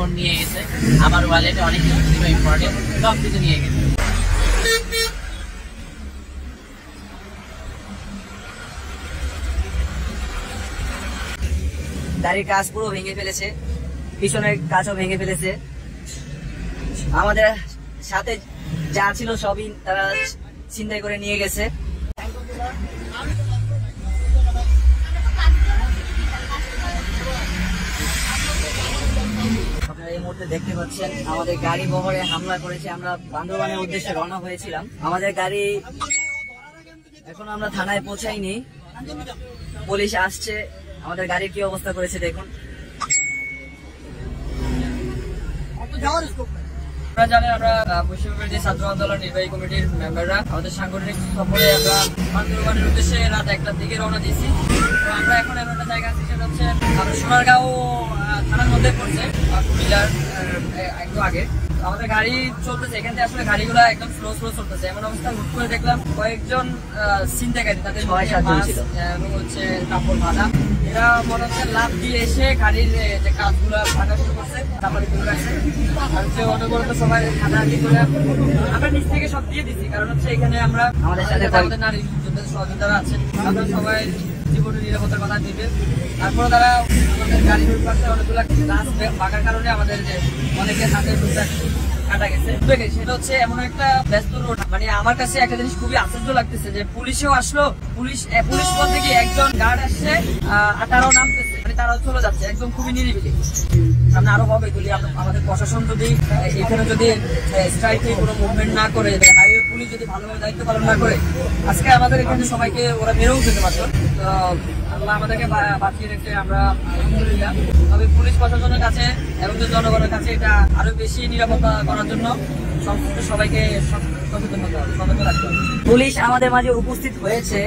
Phone নিয়ে গেছে, আমার ওয়ালেটে অনেক কিছু ছিল ইম্পর্টেন্ট, সব কিছু নিয়ে গেছে। গাড়ির কাঁচ পুরো ভেঙে ফেলেছে, পিছনের কাঁচও ভেঙে ফেলেছে। আমাদের সাথে যা ছিল সবই তারা ছিনতাই করে নিয়ে গেছে। আপনারা এই মুহূর্তে দেখতে পাচ্ছেন আমাদের গাড়ি বহরে হামলা করেছে। আমরা বান্দরবানের উদ্দেশ্যে রওনা হয়েছিলাম। আমাদের গাড়ি এখন আমরা থানায় পৌঁছাইনি, পুলিশ আসছে। আমাদের গাড়ির কি অবস্থা করেছে দেখুন। আপনারা জানেন আমরা পশ্চিমবঙ্গের যে ছাত্র আন্দোলন নির্বাহী কমিটির মেম্বাররা আমাদের সাংগঠনিক সফরে আমরা বান্দরবানের উদ্দেশ্যে রাত 1টার দিকে রওনা দিয়েছি। তো আমরা এখন এমন একটা জায়গা আছি, সেটা হচ্ছে সোনারগাঁও থানার মধ্যে পড়ছে, কুমিল্লার একটু আগে। আমাদের গাড়ি চলতেছে, এখান থেকে আসলে গাড়িগুলো একদম স্লো চলতেছে। এমন অবস্থা হুট করে দেখলাম কয়েকজন ছিনতাইকারী, তাদের 6-7 ছিল এবং হচ্ছে কাপড় বাঁধা, এরা মনে হচ্ছে লাফ দিয়ে এসে গাড়ির যে কাঁচগুলো ভাঙা শুরু করছে, তারপরে তুলে রাখছে। আর হচ্ছে অনবরত সবাই হাতাহাতি করে আমরা নিচ থেকে সব দিয়ে দিচ্ছি, কারণ হচ্ছে এখানে আমরা আমাদের সাথে আমাদের নারী যোদ্ধাদের সহযোগিতারা আছেন, আমরা সবাই জীবনের নিরাপত্তার কথা দিবে। তারপরে তারা আমাদের গাড়ির পাশে অনেকগুলো গাছ ভাঙার কারণে আমাদের যে অনেকের হাতের টুকটাক কাটা গেছে। সেটা হচ্ছে এমন একটা ব্যস্ত রোড, মানে আমার কাছে একটা জিনিস খুবই আশ্চর্য লাগতেছে যে পুলিশেও আসলো, পুলিশ বলতে কি একজন গার্ড আসছে আর তারাও নামতেছে, মানে তারাও চলে যাচ্ছে একদম খুবই নিরিবিলি। সামনে আরো হবে যদি আমাদের প্রশাসন যদি এখানে যদি স্ট্রাইকে কোনো মুভমেন্ট না করে, হাইওয়ে পুলিশ যদি ভালোভাবে দায়িত্ব পালন না করে, আজকে আমাদের এখানে সবাইকে ওরা বেরোও যেতে পারতো। তো আল্লাহ আমাদেরকে বাঁচিয়ে রেখে আমরা আলহামদুলিল্লাহ। তবে পুলিশ প্রশাসনের কাছে এবং জনগণের কাছে এটা আরো বেশি নিরাপত্তা করার জন্য সংশ্লিষ্ট সবাইকে সচেতন হতে হবে, সতর্ক রাখতে হবে। পুলিশ আমাদের মাঝে উপস্থিত হয়েছে।